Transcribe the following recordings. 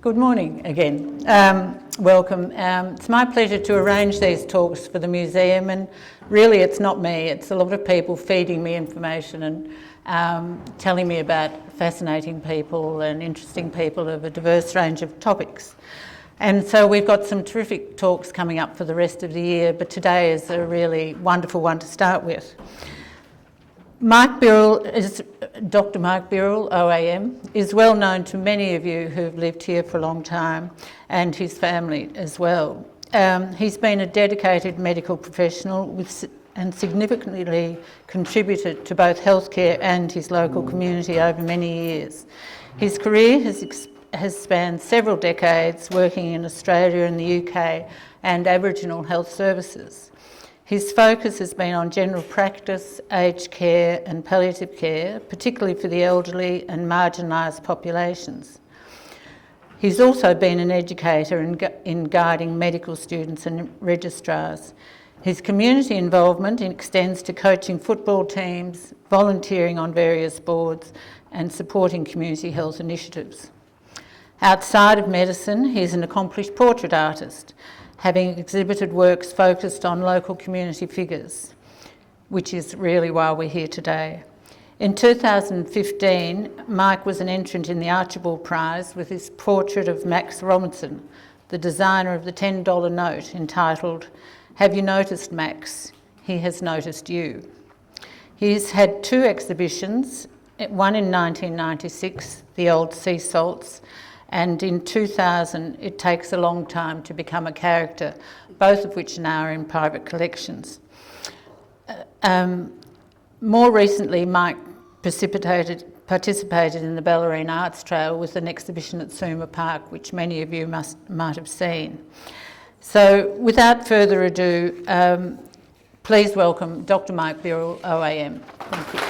Good morning again. Welcome. It's my pleasure to arrange these talks for the museum, and really it's not me, it's a lot of people feeding me information and telling me about fascinating people and interesting people of a diverse range of topics. And so we've got some terrific talks coming up for the rest of the year, but today is a really wonderful one to start with. Mike Birrell, Dr. Mike Birrell, OAM, is well known to many of you who've lived here for a long time, and his family as well. He's been a dedicated medical professional and significantly contributed to both healthcare and his local community over many years. His career has spanned several decades working in Australia and the UK and Aboriginal health services. His focus has been on general practice, aged care and palliative care, particularly for the elderly and marginalised populations. He's also been an educator in guiding medical students and registrars. His community involvement extends to coaching football teams, volunteering on various boards and supporting community health initiatives. Outside of medicine, he's an accomplished portrait artist, having exhibited works focused on local community figures, which is really why we're here today. In 2015, Mike was an entrant in the Archibald Prize with his portrait of Max Robinson, the designer of the $10 note, entitled, "Have you noticed Max? He has noticed you." He's had two exhibitions, one in 1996, The Old Sea Salts, and in 2000, It Takes a Long Time to Become a Character, both of which now are in private collections. More recently, Mike participated in the Ballerine Arts Trail with an exhibition at Suma Park, which many of you might have seen. So without further ado, please welcome Dr. Mike Birrell, OAM. Thank you.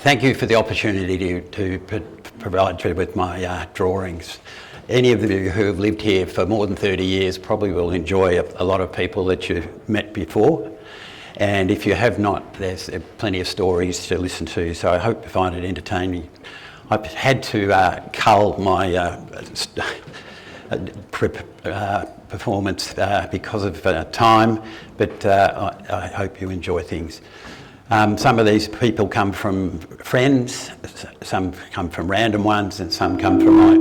Thank you for the opportunity to provide you with my drawings. Any of you who have lived here for more than 30 years probably will enjoy a lot of people that you've met before. And if you have not, there's plenty of stories to listen to, so I hope you find it entertaining. I've had to cull my performance because of time, but I hope you enjoy things. Some of these people come from friends, some come from random ones, and some come from my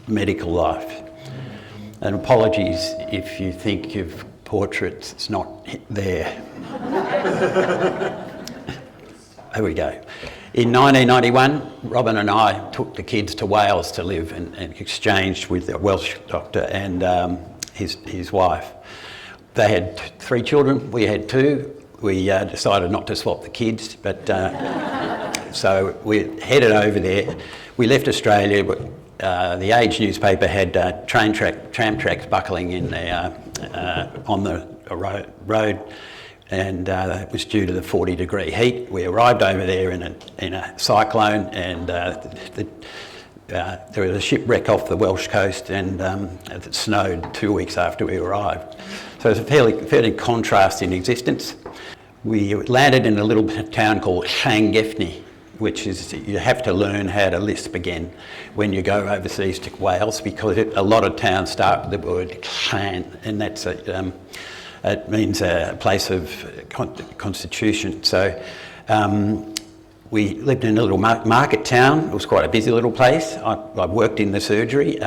medical life. And apologies if you think you've portraits, it's not there. There we go. In 1991, Robyn and I took the kids to Wales to live and exchanged with a Welsh doctor and his wife. They had 3 children, we had 2. We decided not to swap the kids, but so we headed over there. We left Australia. The Age newspaper had tram tracks buckling in there on the road, and it was due to the 40-degree heat. We arrived over there in a cyclone, and there was a shipwreck off the Welsh coast, and it snowed 2 weeks after we arrived. So it's a fairly contrasting existence. We landed in a little town called Llangefni, which is, you have to learn how to lisp again when you go overseas to Wales, because a lot of towns start with the word Llan, and that's it means a place of constitution. So we lived in a little market town. It was quite a busy little place. I worked in the surgery.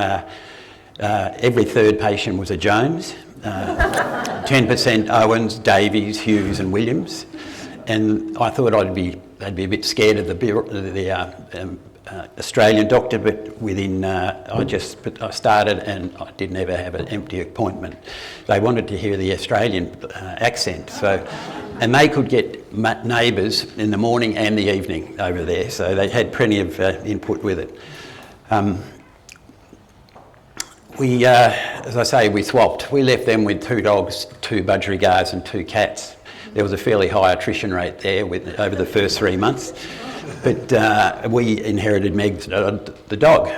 Every third patient was a Jones. 10% Owens, Davies, Hughes and Williams, and I thought I'd be a bit scared of the Australian doctor, but within I started and I didn't ever have an empty appointment. They wanted to hear the Australian accent, and they could get neighbours in the morning and the evening over there, so they had plenty of input with it. We, as I say, we swapped. We left them with 2 dogs, 2 budgerigars and 2 cats. There was a fairly high attrition rate there over the first 3 months. But we inherited Meg's the dog.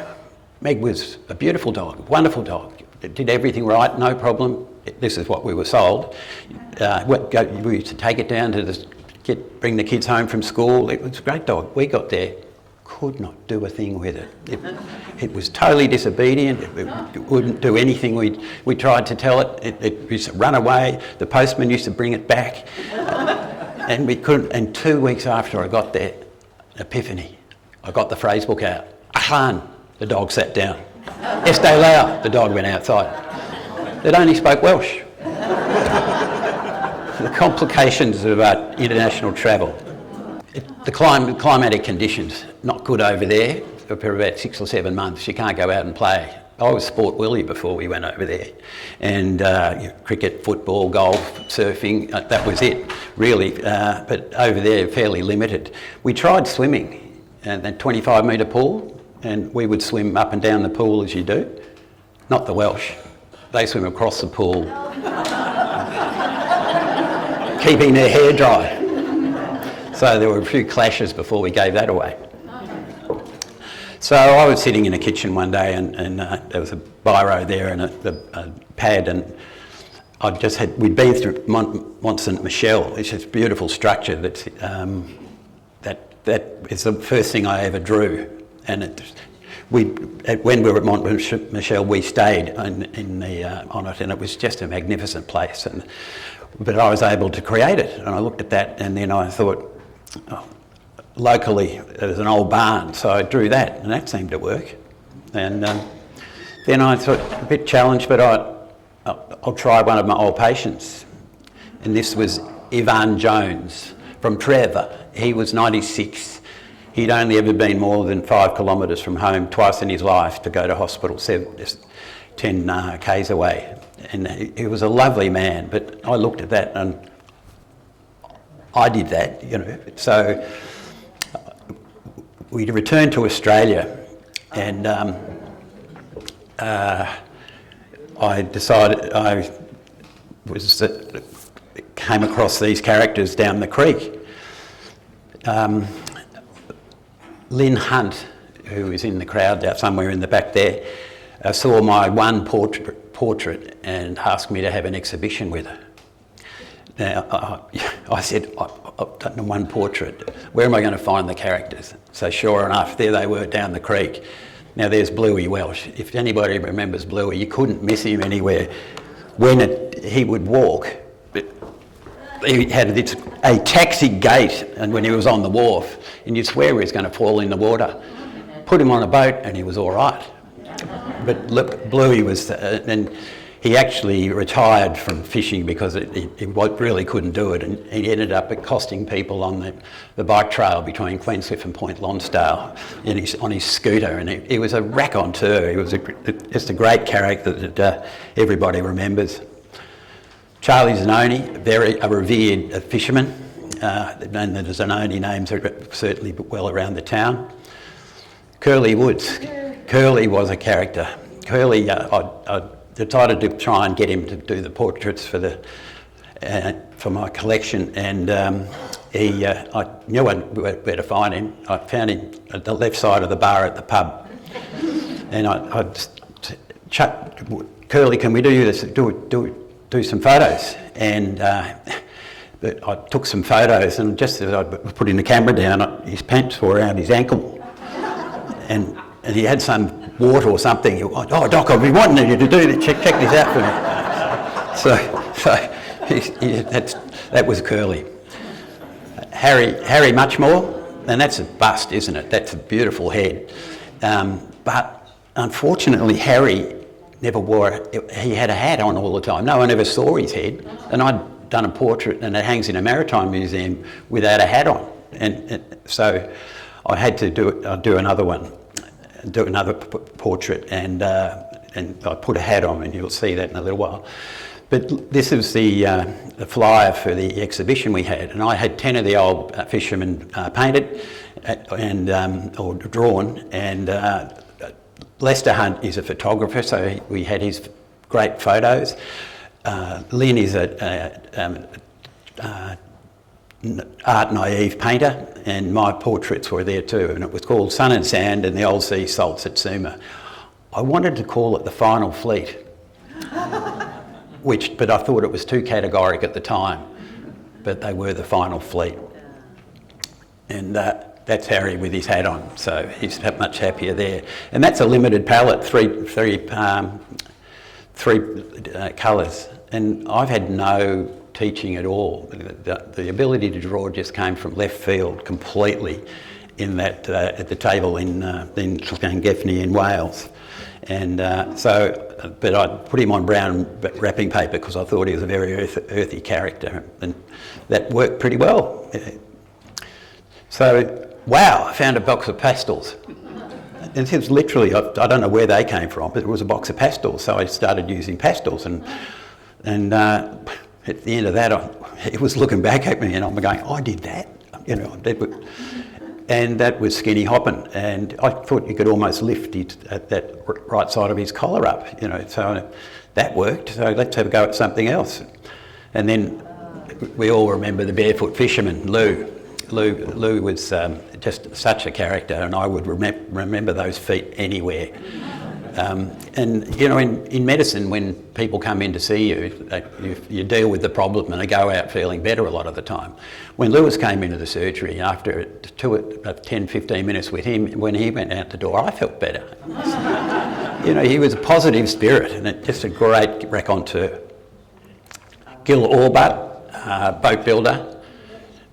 Meg was a beautiful dog, wonderful dog. It did everything right, no problem. This is what we were sold. We used to take it down to the bring the kids home from school. It was a great dog. We got there, could not do a thing with it. It was totally disobedient. It wouldn't do anything we tried to tell it. It used to run away. The postman used to bring it back. And we couldn't. And 2 weeks after I got there, epiphany. I got the phrase book out. Ahlan, the dog sat down. Este lau, the dog went outside. It only spoke Welsh. The complications of international travel. The climatic conditions, not good over there for about 6 or 7 months. You can't go out and play. I was Sport Willie before we went over there. And cricket, football, golf, surfing, that was it, really. But over there, fairly limited. We tried swimming, and a 25-metre pool, and we would swim up and down the pool as you do. Not the Welsh. They swim across the pool, keeping their hair dry. So there were a few clashes before we gave that away. So I was sitting in a kitchen one day, and there was a biro there and a pad, and we'd been through Mont Saint Michel. It's this beautiful structure that is the first thing I ever drew. And when we were at Mont Michel, we stayed on it, and it was just a magnificent place. But I was able to create it, and I looked at that, and then I thought, locally there's an old barn, so I drew that, and that seemed to work. And then I thought, a bit challenged, but I'll try one of my old patients. And this was Ivan Jones from Trevor. He was 96. He'd only ever been more than 5 kilometres from home twice in his life to go to hospital, 10 k's away. And he was a lovely man, but I looked at that and I did that, So we returned to Australia, and I decided came across these characters down the creek. Lynn Hunt, who is in the crowd somewhere in the back there, saw my one portrait and asked me to have an exhibition with her. Now, I said, I've done one portrait. Where am I going to find the characters? So sure enough, there they were down the creek. Now there's Bluey Welsh. If anybody remembers Bluey, you couldn't miss him anywhere. When he would walk, he had a taxi gait, and when he was on the wharf, and you'd swear he was going to fall in the water. Put him on a boat and he was all right. But look, Bluey was, and he actually retired from fishing because he really couldn't do it, and he ended up costing people on the bike trail between Queenscliff and Point Lonsdale on his scooter, and he was a raconteur. He was just a great character that everybody remembers. Charlie Zanoni, a revered fisherman, and the Zanoni names are certainly well around the town. Curly Woods. Curly was a character. Curly, I decided to try and get him to do the portraits for my collection, and I knew where to find him. I found him at the left side of the bar at the pub, and I just Curly, can we do this? Do some photos, and but I took some photos, and just as I was putting the camera down, his pants were around his ankle, and he had some water or something. Oh, Doc, I've been wanting you to do this. Check this out for me. That was Curly. Harry Muchmore, and that's a bust, isn't it? That's a beautiful head. But unfortunately, Harry never wore it. He had a hat on all the time. No one ever saw his head. And I'd done a portrait, and it hangs in a maritime museum without a hat on. And so I had to do another one. Do another portrait, and I put a hat on, and you'll see that in a little while. But this is the flyer for the exhibition we had, and I had 10 of the old fishermen painted or drawn, and Lester Hunt is a photographer, so we had his great photos. Lynn is art naive painter, and my portraits were there too, and it was called Sun and Sand and the Old Sea Salts at Suma. I wanted to call it the Final Fleet, but I thought it was too categoric at the time, but they were the Final Fleet. and that's Harry with his hat on, so he's much happier there. And that's a limited palette, three colours, and I've had no teaching at all. The ability to draw just came from left field completely in that at the table in Queenscliff in Wales. And but I put him on brown wrapping paper because I thought he was a very earthy character, and that worked pretty well. So, wow, I found a box of pastels. And it was literally, I don't know where they came from, but it was a box of pastels. So I started using pastels, and at the end of that, it was looking back at me, and I'm going, I did that, you know. And that was Skinny Hoppin', and I thought you could almost lift that right side of his collar up, you know. So that worked. So let's have a go at something else. And then we all remember the barefoot fisherman, Lou. Lou was just such a character, and I would remember those feet anywhere. And you know, in medicine, when people come in to see you, you deal with the problem and they go out feeling better a lot of the time. When Lewis came into the surgery, after 10-15 minutes with him, when he went out the door, I felt better. You know, he was a positive spirit and just a great raconteur. Gil Orbutt, boat builder.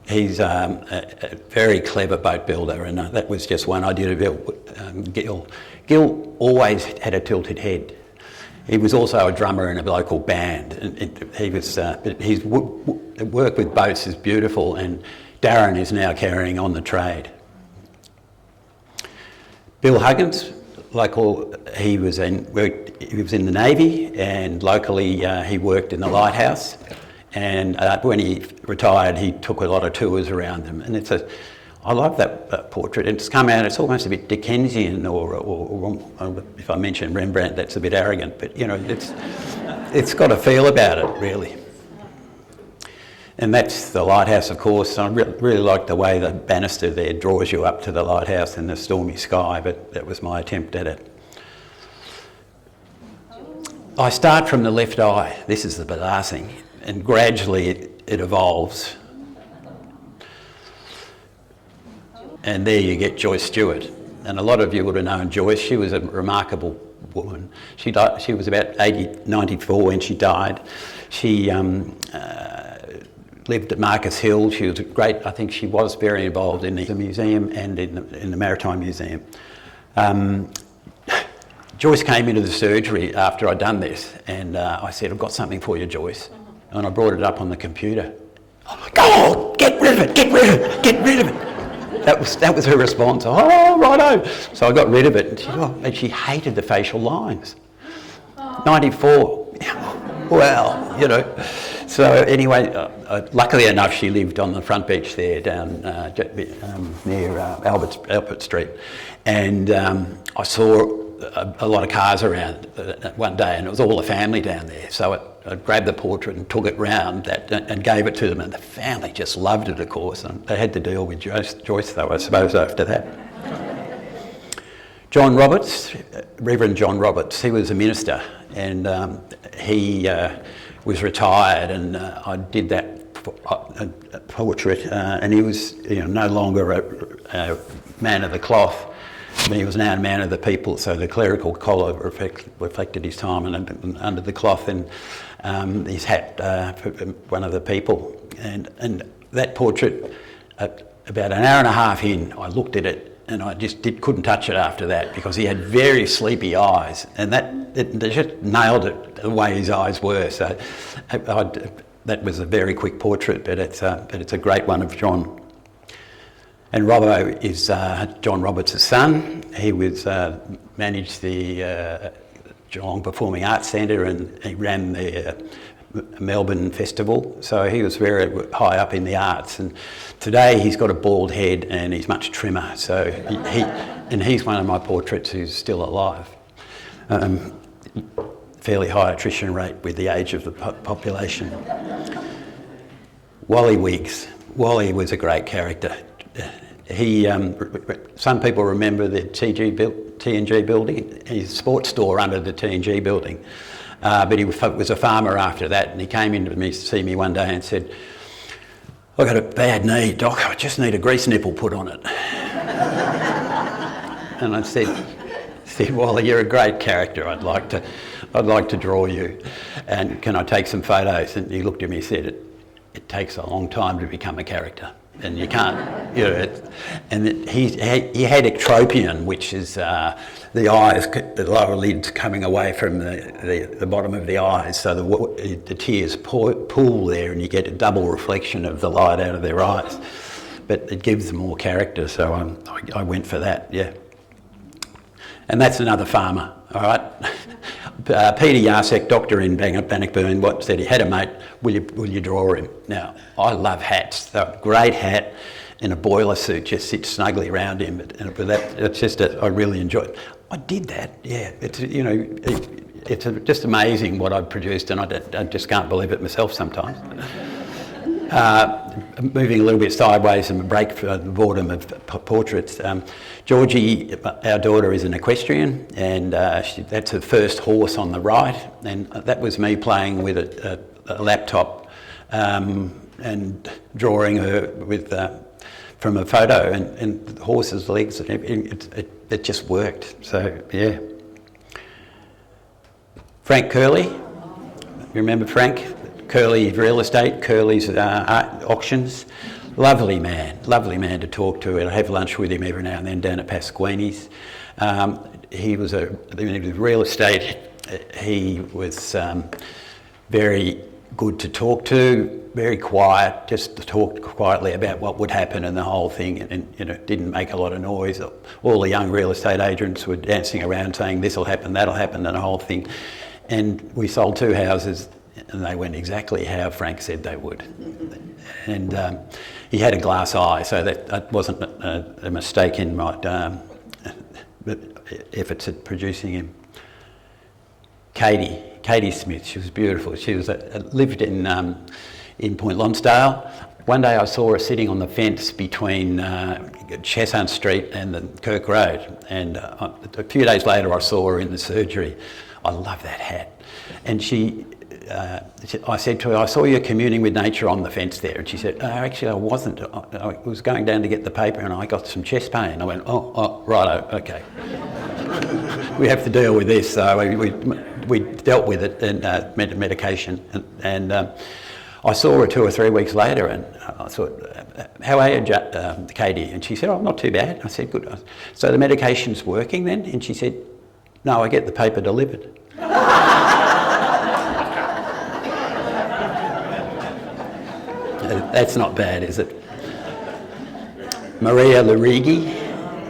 He's a very clever boat builder, and that was just one I did of Gil. Gil always had a tilted head. He was also a drummer in a local band, and his work with boats is beautiful, and Darren is now carrying on the trade. Bill Huggins, he was in the Navy, and locally he worked in the lighthouse. And when he retired, he took a lot of tours around them. And I love that portrait. It's come out, it's almost a bit Dickensian, or if I mention Rembrandt, that's a bit arrogant, but you know, it's got a feel about it, really. And that's the lighthouse, of course. I really like the way the banister there draws you up to the lighthouse in the stormy sky, but that was my attempt at it. I start from the left eye. This is the bizarre thing. And gradually it evolves. And there you get Joyce Stewart. And a lot of you would have known Joyce. She was a remarkable woman. She was about 94 when she died. She lived at Marcus Hill. She was I think she was very involved in the museum and in the Maritime Museum. Joyce came into the surgery after I'd done this, and I said, I've got something for you, Joyce. And I brought it up on the computer. Oh, get rid of it, get rid of it, get rid of it. That was her response. Oh, righto. So I got rid of it, and she hated the facial lines. 94. Well, you know. So anyway, luckily enough, she lived on the front beach there down near Albert Street. And I saw a lot of cars around one day, and it was all the family down there. So I grabbed the portrait and took it round and gave it to them, and the family just loved it, of course. And they had to deal with Joyce, though, I suppose, after that. John Roberts, Reverend John Roberts, he was a minister, and he was retired, and I did that portrait, and he was no longer a man of the cloth. But he was now a man of the people, so the clerical collar reflected his time, and under the cloth, and his hat for one of the people. And that portrait, about an hour and a half in, I looked at it, and I just couldn't touch it after that, because he had very sleepy eyes, and they just nailed it the way his eyes were. So that was a very quick portrait, but it's a great one of John. And Robbo is John Roberts' son. He managed the Geelong Performing Arts Centre, and he ran the Melbourne Festival. So he was very high up in the arts. And today he's got a bald head and he's much trimmer. So he's one of my portraits who's still alive. Fairly high attrition rate with the age of the population. Wally Wiggs. Wally was a great character. Some people remember the T&G building, his sports store under the T&G building, but he was a farmer after that, and he came in to see me one day and said, "I've got a bad knee, Doc, I just need a grease nipple put on it." And I said, "Wally, you're a great character. I'd like to draw you, and can I take some photos?" And he looked at me and said, "It takes a long time to become a character, and you can't, you know." And he had ectropion, which is the eyes, the lower lids coming away from the bottom of the eyes, so the tears pool there, and you get a double reflection of the light out of their eyes. But it gives them more character, so I went for that, yeah. And that's another farmer, all right? Peter Yarsek, doctor in Bannockburn, said he had a mate, will you draw him? Now, I love hats. So a great hat and a boiler suit just sits snugly around him. But it's just, I really enjoy it. I did that, yeah. It's, you know, it's just amazing what I've produced, and I just can't believe it myself sometimes. Moving a little bit sideways and break for the boredom of portraits. Georgie, our daughter, is an equestrian, and that's her first horse on the right, and that was me playing with a laptop and drawing her with from a photo, and the horse's legs, and it just worked. So yeah. Frank Curley, you remember Frank? Curley Real Estate, Curley's auctions. Lovely man to talk to, and I have lunch with him every now and then down at Pasquini's. He was real estate. He was very good to talk to, very quiet, just to talk quietly about what would happen and the whole thing, and you know, didn't make a lot of noise. All the young real estate agents were dancing around saying this'll happen, that'll happen, and the whole thing. And we sold 2 houses, and they went exactly how Frank said they would. And he had a glass eye, so that wasn't a mistake in my efforts at producing him. Katie Smith, she was beautiful. She was lived in Point Lonsdale. One day I saw her sitting on the fence between Cheshunt Street and the Kirk Road, and a few days later I saw her in the surgery. I love that hat. And I said to her, "I saw you communing with nature on the fence there." And she said, "Oh, actually I wasn't. I was going down to get the paper and I got some chest pain." I went, oh righto, okay. We have to deal with this. So we dealt with it and medication. And I saw her 2 or 3 weeks later, and I thought, "How are you, Katie?" And she said, "Oh, not too bad." I said, "Good. So the medication's working then?" And she said, "No, I get the paper delivered." That's not bad, is it? Maria Larigi,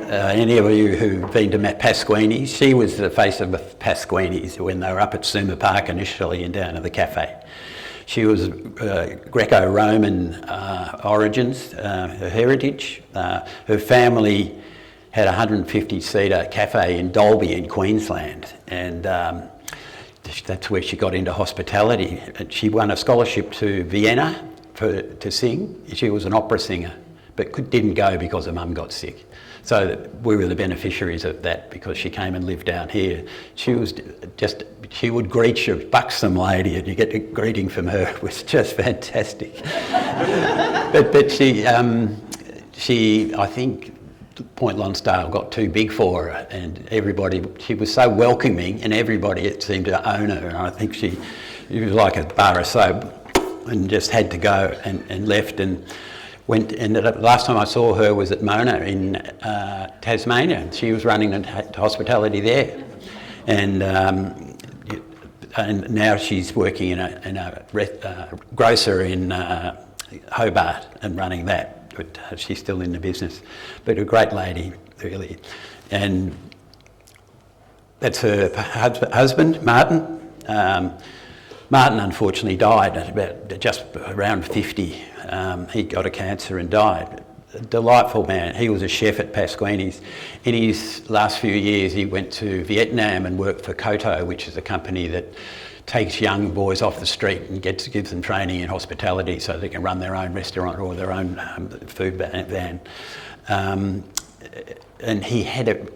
any of you who've been to Pasquini's, she was the face of Pasquini's when they were up at Suma Park initially and down at the cafe. She was Greco-Roman origins, her heritage. Her family had a 150-seater cafe in Dalby in Queensland, and that's where she got into hospitality. She won a scholarship to Vienna to sing. She was an opera singer, but didn't go because her mum got sick. So we were the beneficiaries of that because she came and lived down here. She would greet you, buxom lady, and you get a greeting from her. It was just fantastic. but she, I think Point Lonsdale got too big for her, and she was so welcoming, and everybody seemed to own her. And I think she was like a bar of soap, and just had to go and left and went. And the last time I saw her was at Mona in Tasmania. She was running hospitality there, and now she's working in a grocer in Hobart and running that. But she's still in the business. But a great lady, really. And that's her husband, Martin. Martin unfortunately died at just around 50. He got a cancer and died. A delightful man. He was a chef at Pasquini's. In his last few years, he went to Vietnam and worked for Koto, which is a company that takes young boys off the street and gives them training in hospitality so they can run their own restaurant or their own food van. And he had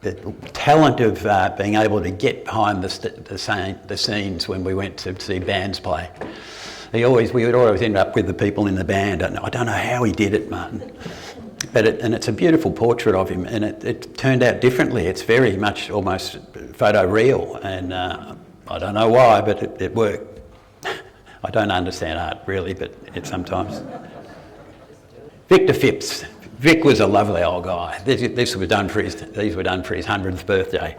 the talent of being able to get behind the scenes when we went to see bands play. We would always end up with the people in the band. And I don't know how he did it, Martin. But it's a beautiful portrait of him, and it turned out differently. It's very much almost photo real, and I don't know why, but it worked. I don't understand art really, but it sometimes. Victor Phipps. Vic was a lovely old guy. These were done for his 100th birthday,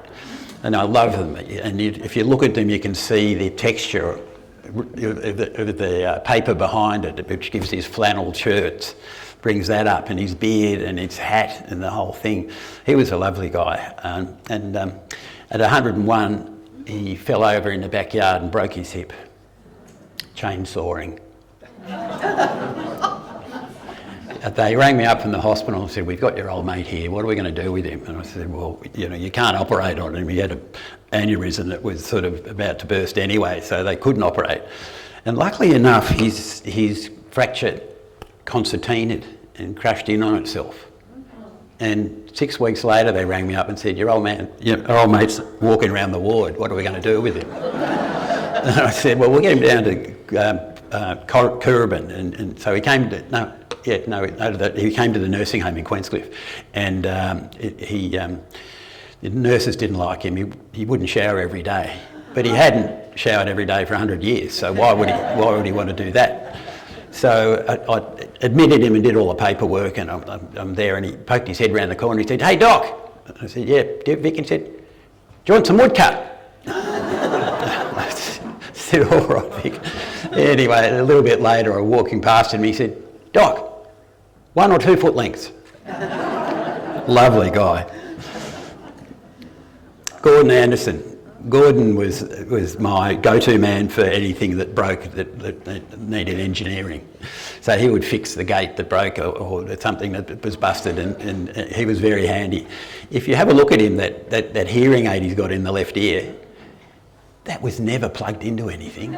and I love them. And if you look at them, you can see the texture of the paper behind it, which gives his flannel shirts, brings that up, and his beard and his hat and the whole thing. He was a lovely guy, and at 101, he fell over in the backyard and broke his hip, chainsawing. They rang me up from the hospital and said, "We've got your old mate here, what are we going to do with him?" And I said, "Well, you can't operate on him. He had an aneurysm that was sort of about to burst anyway, so they couldn't operate." And luckily enough, his fracture concertinaed and crashed in on itself. And 6 weeks later, they rang me up and said, "Your old mate's walking around the ward, what are we going to do with him?" And I said, "Well, we'll get him down to Currabin." And so he came to, he came to the nursing home in Queenscliff, and the nurses didn't like him. He wouldn't shower every day, but he hadn't showered every day for 100 years, so why would he want to do that? So I admitted him and did all the paperwork, and I'm there, and he poked his head round the corner and he said, "Hey, Doc." I said, "Yeah, Vic," and he said, "Do you want some woodcut?" I said, "All right, Vic." Anyway, a little bit later, I was walking past him, he said, "Doc, 1 or 2 foot lengths." Lovely guy. Gordon Anderson. Gordon was my go-to man for anything that broke that needed engineering. So he would fix the gate that broke or something that was busted, and he was very handy. If you have a look at him, that hearing aid he's got in the left ear, that was never plugged into anything.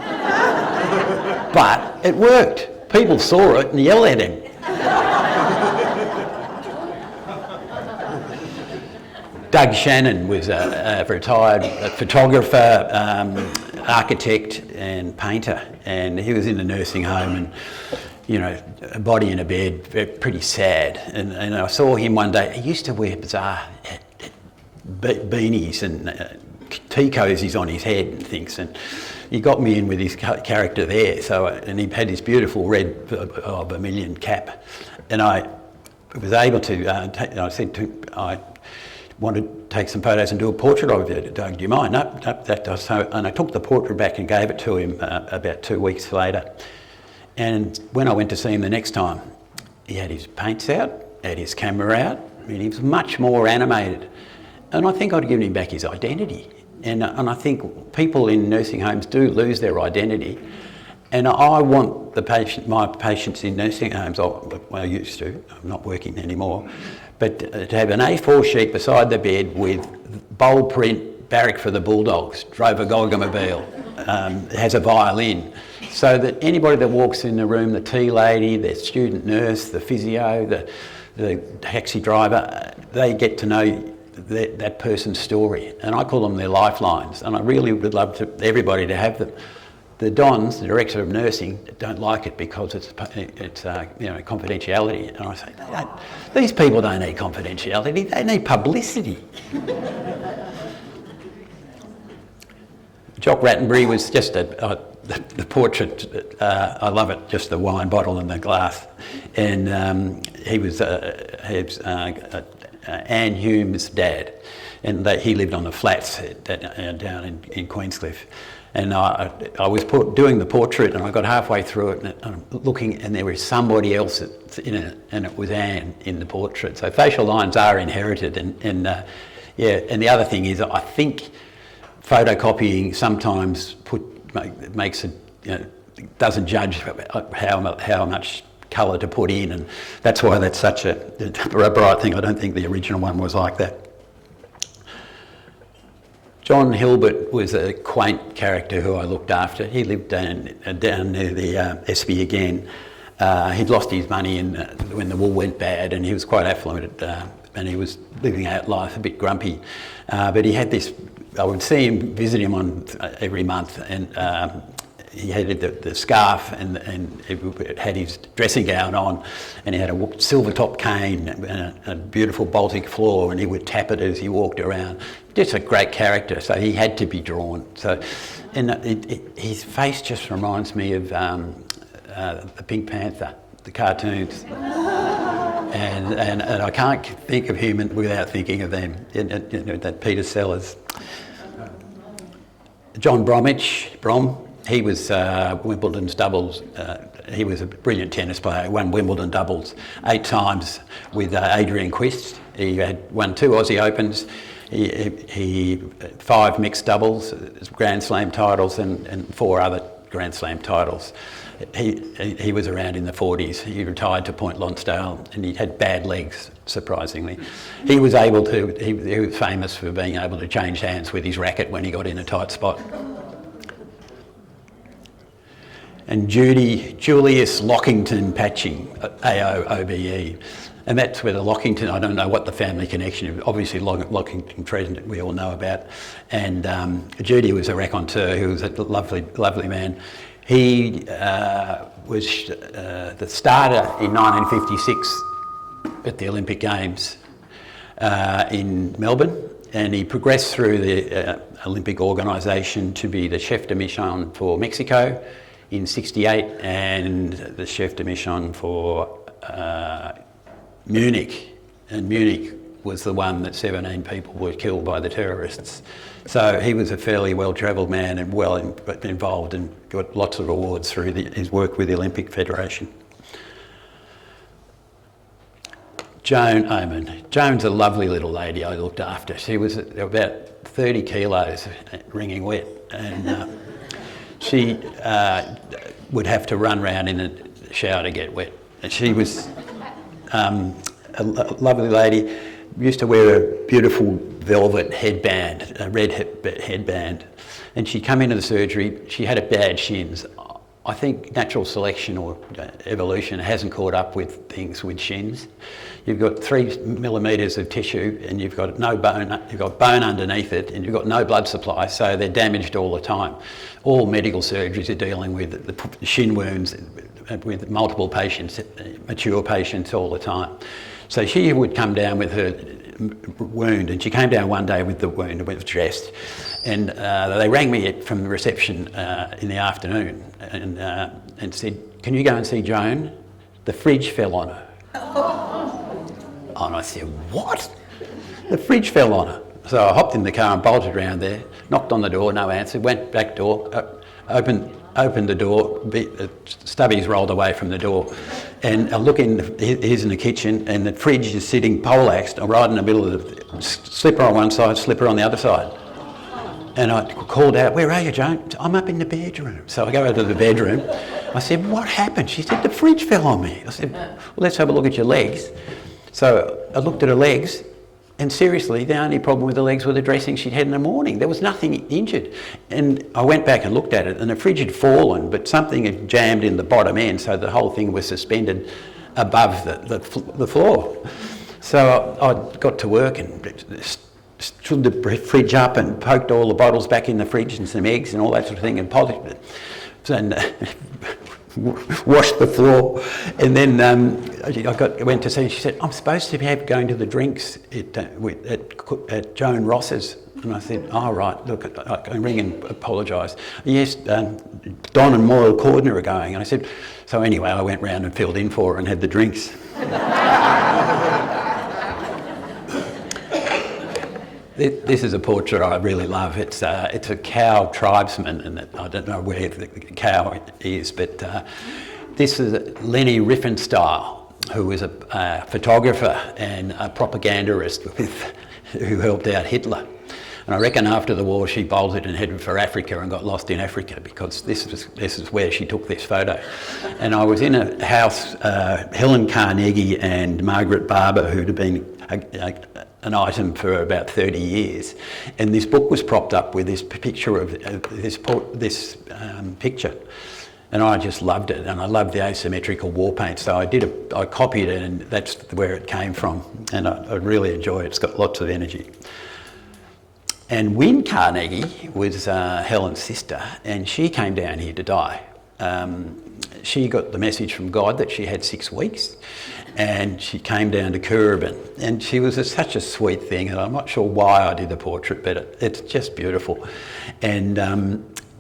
But it worked. People saw it and yelled at him. Doug Shannon was a retired photographer, architect and painter, and he was in a nursing home and, a body in a bed, pretty sad. And I saw him one day. He used to wear bizarre beanies and tea cozies on his head and things, and he got me in with his character there. And he had this beautiful red vermilion cap, and I was able to. I said to him, "I want to take some photos and do a portrait of you, Doug. Do you mind?" No, that does so. And I took the portrait back and gave it to him about 2 weeks later. And when I went to see him the next time, he had his paints out, had his camera out. I mean, he was much more animated. And I think I'd given him back his identity. And I think people in nursing homes do lose their identity. And I want my patients in nursing homes, I used to, I'm not working anymore, but to have an A4 sheet beside the bed with bold print, barrack for the Bulldogs, drove a Golgomobile, has a violin, so that anybody that walks in the room, the tea lady, the student nurse, the physio, the taxi driver, they get to know that person's story. And I call them their lifelines, and I really would love everybody to have them. The Dons, the Director of Nursing, don't like it because it's confidentiality. And I say, these people don't need confidentiality, they need publicity. Jock Rattenbury was just the portrait, I love it, just the wine bottle and the glass. And he was Anne Hume's dad, and he lived on the flats down in Queenscliff. And I was doing the portrait, and I got halfway through it, and I'm looking, and there was somebody else in it, and it was Anne in the portrait. So facial lines are inherited, and the other thing is, I think photocopying sometimes makes it, doesn't judge how much colour to put in, and that's why that's such a bright thing. I don't think the original one was like that. John Hilbert was a quaint character who I looked after. He lived down near the Espy again. He'd lost his money when the wool went bad, and he was quite affluent, and he was living out life a bit grumpy. But he had this, I would see him, visit him every month, and he had the scarf and it had his dressing gown on, and he had a silver top cane and a beautiful Baltic floor, and he would tap it as he walked around. Just a great character, so he had to be drawn. So, and his face just reminds me of the Pink Panther, the cartoons. And I can't think of him without thinking of them, that Peter Sellers. John Bromwich, he was Wimbledon's doubles. He was a brilliant tennis player, won Wimbledon doubles 8 times with Adrian Quist. He had won 2 Aussie Opens, he 5 mixed doubles, Grand Slam titles, and 4 other Grand Slam titles. He was around in the 40s. He retired to Point Lonsdale, and he had bad legs, surprisingly. He was famous for being able to change hands with his racket when he got in a tight spot. And Julius Lockington Patching, AOBE. And that's where the Lockington, I don't know what the family connection is, obviously Lockington Crescent we all know about. And Judy was a raconteur who was a lovely, lovely man. He was the starter in 1956 at the Olympic Games in Melbourne, and he progressed through the Olympic organisation to be the chef de mission for Mexico in '68 and the chef de mission for Munich. And Munich was the one that 17 people were killed by the terrorists. So he was a fairly well-travelled man and well involved, and got lots of awards through his work with the Olympic Federation. Joan Oman. Joan's a lovely little lady I looked after. She was about 30 kilos, wringing wet, and she would have to run around in the shower to get wet. And she was a lovely lady. Used to wear a beautiful velvet headband, a red headband, and she'd come into the surgery. She had a bad shins. I think natural selection or evolution hasn't caught up with things with shins. You've got 3 millimetres of tissue, and you've got no bone. You've got bone underneath it, and you've got no blood supply, so they're damaged all the time. All medical surgeries are dealing with the shin wounds with multiple patients, mature patients, all the time. So she would come down with her wound, and she came down one day with the wound and was dressed, and they rang me from the reception in the afternoon and said, "Can you go and see Joan? The fridge fell on her." And I said, "What?" The fridge fell on her. So I hopped in the car and bolted around there, knocked on the door, no answer, went back door, opened the door, stubbies rolled away from the door, and I look in, he's in the kitchen, and the fridge is sitting poleaxed right in the middle of the slipper on one side, slipper on the other side. And I called out, "Where are you, Joan?" "I'm up in the bedroom." So I go over to the bedroom. I said, "What happened?" She said, "The fridge fell on me." I said, "Well, let's have a look at your legs." So I looked at her legs, and seriously, the only problem with the legs were the dressing she'd had in the morning. There was nothing injured. And I went back and looked at it, and the fridge had fallen, but something had jammed in the bottom end, so the whole thing was suspended above the floor. So I got to work and stood the fridge up and poked all the bottles back in the fridge and some eggs and all that sort of thing, and polished it. And washed the floor, and then I went to see her. She said, "I'm supposed to be going to the drinks at Joan Ross's." And I said, "Oh, right, look, I can ring and apologise." "Yes, Don and Moyle Cordner are going." And I said, so anyway, I went round and filled in for her and had the drinks. This is a portrait I really love. It's a cow tribesman, and I don't know where the cow is, but this is Leni Riefenstahl, who was a photographer and a propagandist who helped out Hitler. And I reckon after the war she bolted and headed for Africa and got lost in Africa, because this is where she took this photo. And I was in a house, Helen Carnegie and Margaret Barber, who'd have been an item for about 30 years, and this book was propped up with this picture of this picture, and I just loved it, and I loved the asymmetrical war paint, so I copied it, and that's where it came from, and I really enjoy it. It's got lots of energy. And Wynne Carnegie was Helen's sister, and she came down here to die. She got the message from God that she had 6 weeks, and she came down to Queenscliff, and she was such a sweet thing, and I'm not sure why I did the portrait, but it's just beautiful. And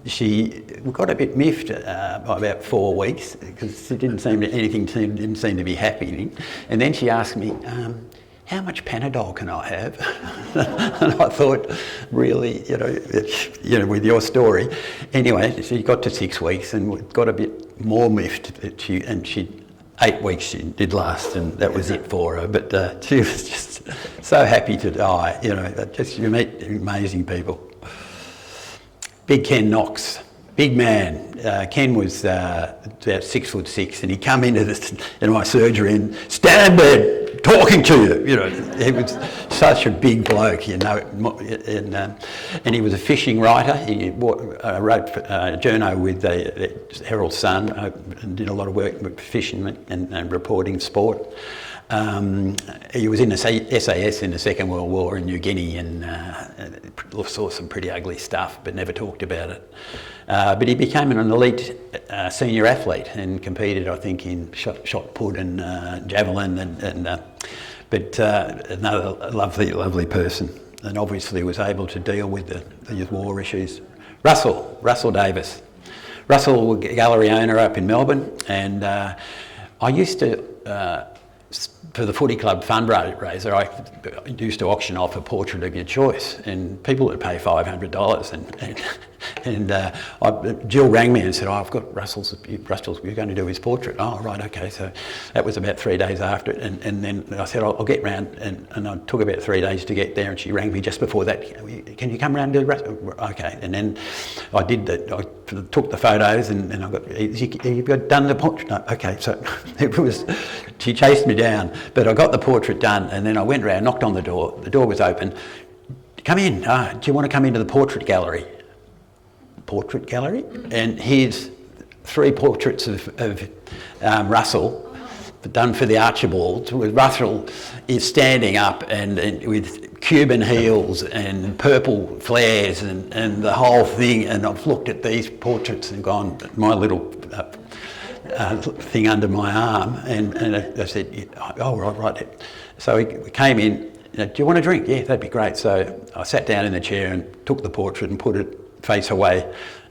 she got a bit miffed by about 4 weeks because it didn't seem to be happening. And then she asked me, how much Panadol can I have? And I thought, really, with your story. Anyway, she got to 6 weeks and got a bit more miffed. She 8 weeks she did last, and that was it for her. But she was just so happy to die. You meet amazing people. Big Ken Knox, big man. Ken was about 6'6", and he come into my surgery and stand there talking to you. He was such a big bloke, and he was a fishing writer. He wrote a journal with the Herald Sun and did a lot of work with fishing and reporting sport. He was in the SAS in the Second World War in New Guinea and saw some pretty ugly stuff, but never talked about it. But he became an elite senior athlete and competed, I think, in shot put and javelin, but another lovely person, and obviously was able to deal with the war issues. Russell Davis. Russell, gallery owner up in Melbourne, and I used to, for the footy club fundraiser, I used to auction off a portrait of your choice, and people would pay $500. And Jill rang me and said, I've got Russell's, we're going to do his portrait. Oh, right, okay. So that was about 3 days after it. And then I said, I'll get round. And I took about 3 days to get there, and she rang me just before that. Can you come round and do Russell? Okay. And then I did that. I took the photos and I got, you've got done the portrait? No. Okay. So she chased me down, but I got the portrait done, and then I went round, knocked on the door. The door was open. Come in. Do you want to come into the portrait gallery? Portrait gallery? And here's 3 portraits of Russell done for the Archibalds, with Russell is standing up and with Cuban heels and purple flares and the whole thing. And I've looked at these portraits and gone, my little thing under my arm, and I said, oh, right. So we came in, do you want a drink? Yeah, that'd be great. So I sat down in the chair and took the portrait and put it face away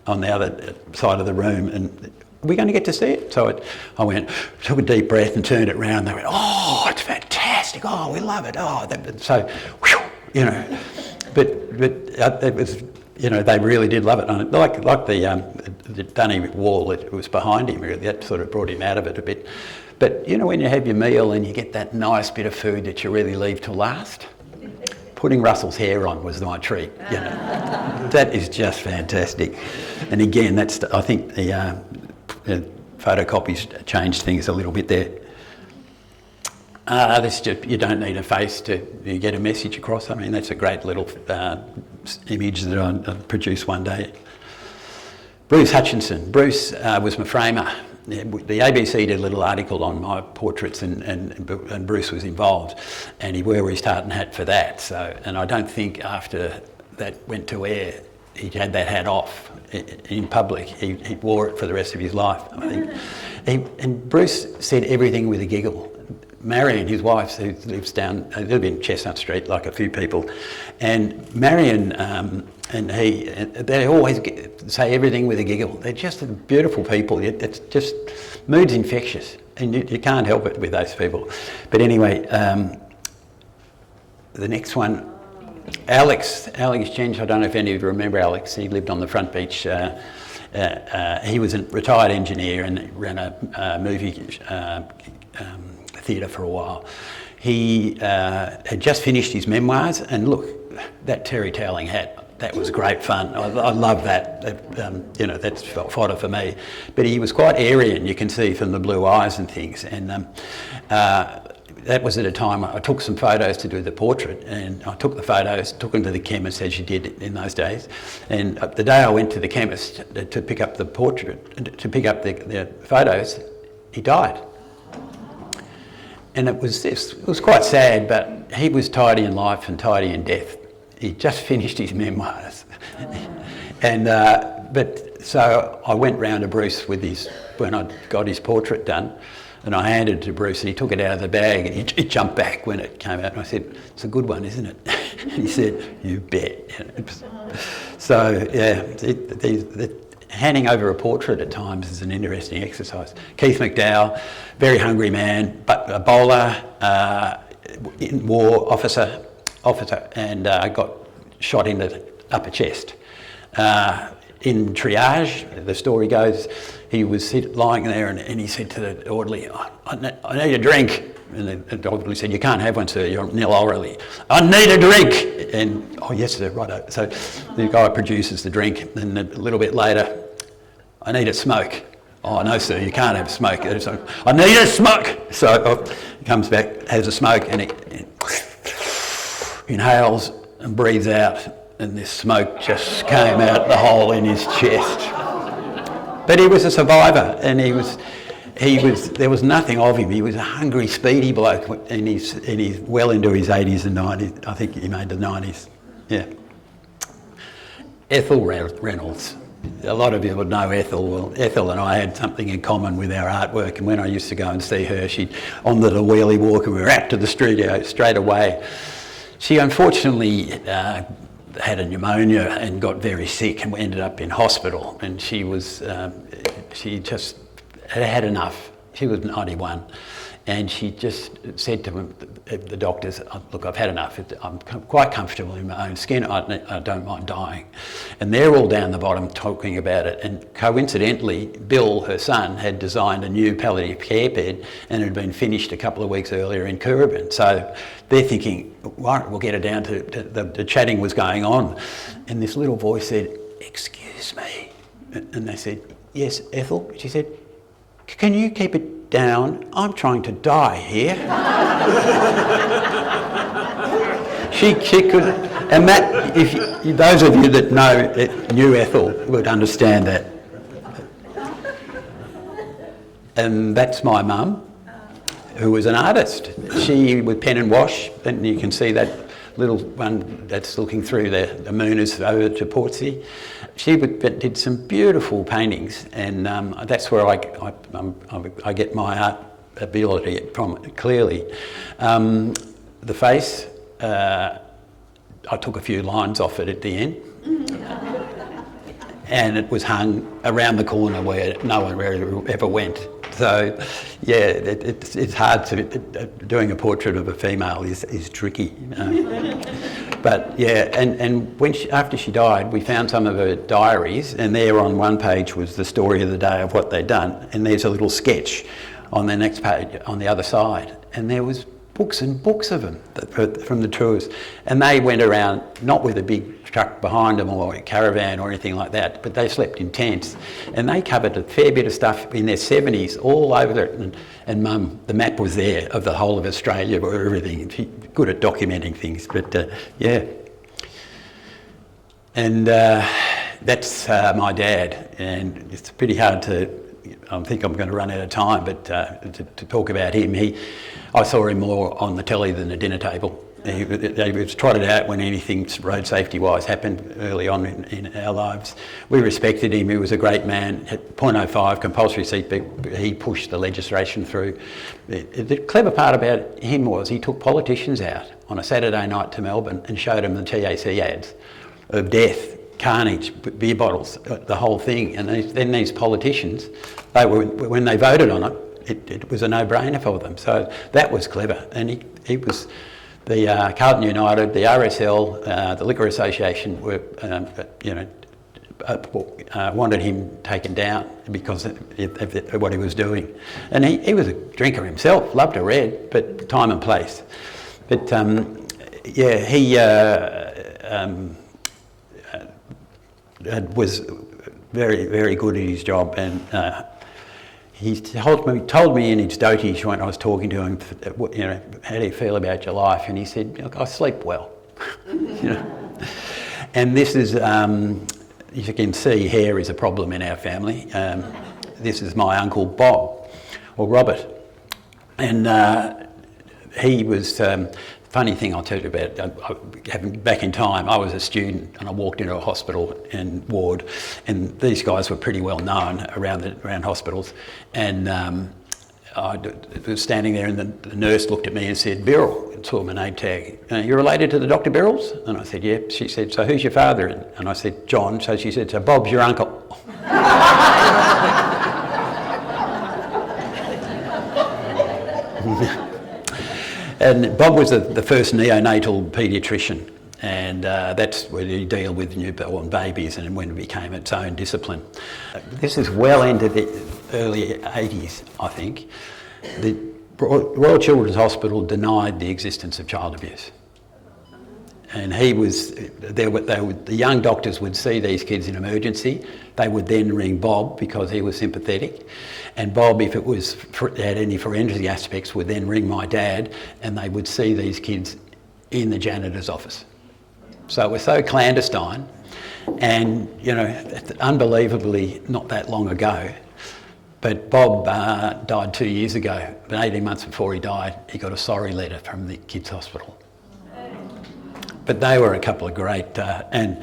on the other side of the room, and are we going to get to see it? So I went, took a deep breath and turned it round. They went, oh, it's fantastic. Oh, we love it. Oh, so, whew, but it was, they really did love it. And like the dunny wall that was behind him, really, that sort of brought him out of it a bit. But, when you have your meal and you get that nice bit of food that you really leave till last, putting Russell's hair on was my treat. That is just fantastic. And again, I think the photocopies changed things a little bit there. You don't need a face to get a message across. I mean, that's a great little image that I produced one day. Bruce Hutchinson. Bruce was my framer. The ABC did a little article on my portraits, and Bruce was involved, and he wore his tartan hat for that. So, and I don't think after that went to air, he had that hat off in public. He wore it for the rest of his life, I think. And Bruce said everything with a giggle. Marion, his wife, who lives down, they live in Chestnut Street, like a few people, and Marion and he, they always say everything with a giggle. They're just beautiful people. It's just, mood's infectious, and you can't help it with those people. But anyway, the next one, Alex Jench, I don't know if any of you remember Alex. He lived on the front beach. He was a retired engineer and ran a movie theatre for a while. He had just finished his memoirs, and look, that terry toweling hat, that was great fun. I love that. That's fodder for me. But he was quite Aryan, you can see from the blue eyes and things. And that was at a time I took some photos to do the portrait, and I took the photos, took them to the chemist as you did in those days. And the day I went to the chemist to pick up the portrait, to pick up the photos, he died. And it was quite sad, but he was tidy in life and tidy in death. He'd just finished his memoirs. So I went round to Bruce when I got his portrait done, and I handed it to Bruce, and he took it out of the bag, and he jumped back when it came out, and I said, "It's a good one, isn't it?" And he said, "You bet." So yeah, handing over a portrait at times is an interesting exercise. Keith McDowell, very hungry man, but a bowler, in war officer, and got shot in the upper chest. In triage, the story goes, he was lying there and he said to the orderly, I need a drink. And the orderly said, "You can't have one, sir, you're nil orally." "I need a drink." And, "Oh, yes, sir, righto." So the guy produces the drink, and a little bit later, "I need a smoke." "Oh, no, sir, you can't have smoke." "I need a smoke." So he comes back, has a smoke, and he inhales and breathes out, and this smoke just came out the hole in his chest. But he was a survivor, and there was nothing of him. He was a hungry, speedy bloke, and he's well into his 80s and 90s. I think he made the 90s. Yeah. Ethel Reynolds. A lot of you would know Ethel. Well, Ethel and I had something in common with our artwork, and when I used to go and see her, she'd on the wheelie walk, and we were out to the studio straight away. She unfortunately had a pneumonia and got very sick and ended up in hospital, and she just had enough. She was 91, and she just said to the doctors, "Look, I've had enough. I'm quite comfortable in my own skin. I don't mind dying." And they're all down the bottom talking about it, and coincidentally, Bill, her son, had designed a new palliative care bed and had been finished a couple of weeks earlier in Currabin. So they're thinking, "Right, we'll get her down to..." The chatting was going on, and this little voice said, "Excuse me." And they said, "Yes, Ethel?" She said, "Can you keep it down? I'm trying to die here." she could, and that, those of you that knew Ethel would understand that. And that's my mum, who was an artist. She, with pen and wash, and you can see that little one that's looking through the mooners over to Portsea. She did some beautiful paintings, and that's where I get my art ability from, clearly. The face, I took a few lines off it at the end, and it was hung around the corner where no one ever went. So, yeah, it's hard to... doing a portrait of a female is tricky. But yeah, and when after she died, we found some of her diaries, and there on one page was the story of the day of what they'd done, and there's a little sketch on the next page on the other side, and there was books and books of them from the tours, and they went around not with a big truck behind them or a caravan or anything like that, but they slept in tents, and they covered a fair bit of stuff in their 70s all over it. And Mum, the map was there of the whole of Australia or everything. She's good at documenting things, but yeah. And that's my dad, and it's pretty hard to... I think I'm going to run out of time, but to talk about him, I saw him more on the telly than the dinner table. He was trotted out when anything road safety-wise happened early on in our lives. We respected him. He was a great man. At .05 compulsory seatbelt, he pushed the legislation through. The clever part about him was he took politicians out on a Saturday night to Melbourne and showed them the TAC ads of death, carnage, beer bottles, the whole thing. And then these politicians, when they voted on it was a no-brainer for them. So that was clever. And he was... The Carlton United, the RSL, the Liquor Association were, wanted him taken down because of what he was doing. And he was a drinker himself, loved a red, but time and place. But yeah, he was very, very good at his job, and he told me in his dotage when I was talking to him, how do you feel about your life? And he said, "Look, I sleep well." And this is, as you can see, hair is a problem in our family. This is my uncle Bob, or Robert. And he was, funny thing I'll tell you about, back in time, I was a student and I walked into a hospital in ward, and these guys were pretty well known around hospitals, and I was standing there, and the nurse looked at me and said, Birrell, and saw my name tag. You're related to the Dr. Birrells? And I said, yeah. She said, so who's your father? And I said, John. So she said, so Bob's your uncle. And Bob was the first neonatal paediatrician, and that's where you deal with newborn babies, and when it became its own discipline. This is well into the early 80s, I think. The Royal Children's Hospital denied the existence of child abuse. And he was, the young doctors would see these kids in emergency. They would then ring Bob because he was sympathetic. And Bob, if it had any forensic aspects, would then ring my dad, and they would see these kids in the janitor's office. So it was so clandestine, and unbelievably not that long ago. But Bob died 2 years ago, but 18 months before he died, he got a sorry letter from the kids' hospital. But they were a couple of great, and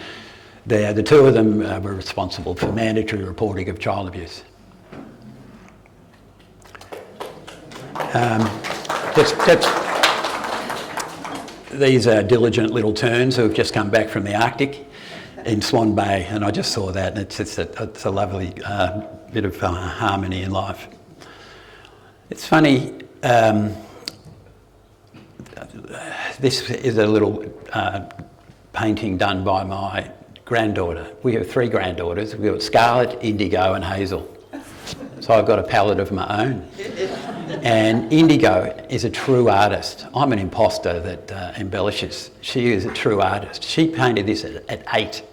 the two of them were responsible for mandatory reporting of child abuse. These are diligent little terns who have just come back from the Arctic in Swan Bay, and I just saw that, and it's a lovely bit of harmony in life. It's funny, this is a little painting done by my granddaughter. We have 3 granddaughters. We've got Scarlett, Indigo and Hazel. So I've got a palette of my own. And Indigo is a true artist. I'm an imposter that embellishes. She is a true artist. She painted this at 8.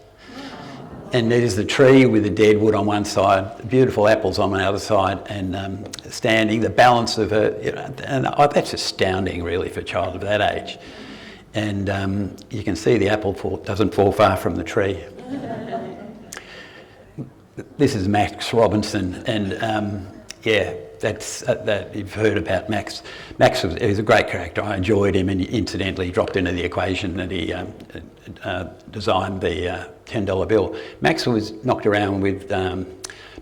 And there's the tree with the dead wood on one side, the beautiful apples on the other side, and standing, the balance of her, and that's astounding really for a child of that age. And you can see the apple doesn't fall far from the tree. This is Max Robinson, and that's that you've heard about Max. Max was a great character. I enjoyed him, and incidentally dropped into the equation that he designed the $10 bill. Max was knocked around with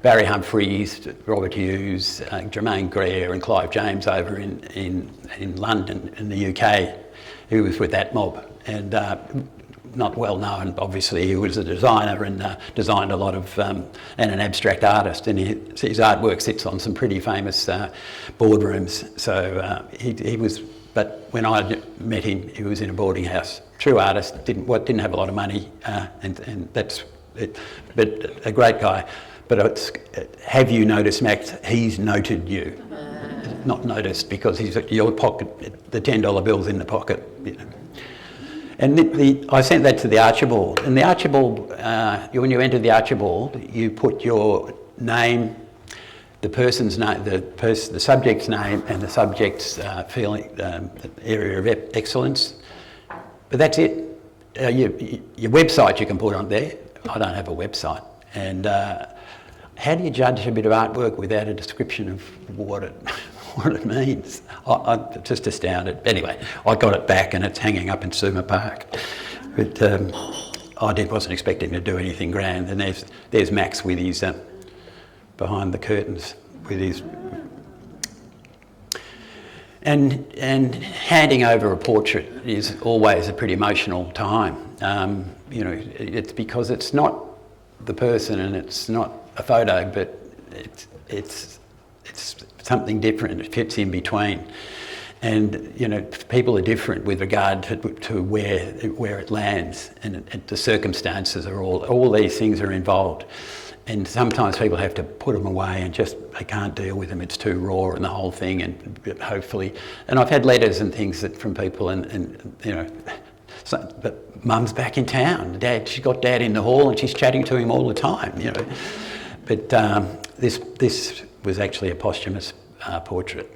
Barry Humphries, Robert Hughes, Jermaine Greer and Clive James over in London in the UK, who was with that mob, and not well known, obviously. He was a designer and designed a lot of, and an abstract artist, and his artwork sits on some pretty famous boardrooms. So he was, but when I met him, he was in a boarding house. True artist, didn't have a lot of money, and that's it, but a great guy. But have you noticed, Max? He's noted you. Not noticed because he's your pocket, the $10 bill's in the pocket. And I sent that to the Archibald, and the Archibald, when you enter the Archibald, you put your name, the person's name, the subject's name, and the subject's area of excellence. But that's it. Your website you can put on there. I don't have a website. And how do you judge a bit of artwork without a description of what it means? I'm just astounded. Anyway, I got it back and it's hanging up in Suma Park. But I wasn't expecting to do anything grand. And there's Max with his, behind the curtains, with his... And handing over a portrait is always a pretty emotional time. It's because it's not the person and it's not a photo, but it's something different. It fits in between, and people are different with regard to where it lands, and the circumstances are all these things are involved. And sometimes people have to put them away and they can't deal with them. It's too raw and the whole thing, and hopefully. And I've had letters and things from people but Mum's back in town. She's got Dad in the hall and she's chatting to him all the time, But this was actually a posthumous portrait.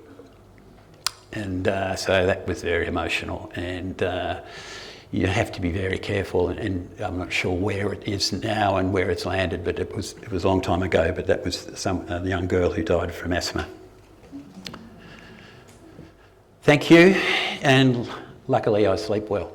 And so that was very emotional, and you have to be very careful, and I'm not sure where it is now and where it's landed, but it was a long time ago, but that was the young girl who died from asthma. Thank you, and luckily I sleep well.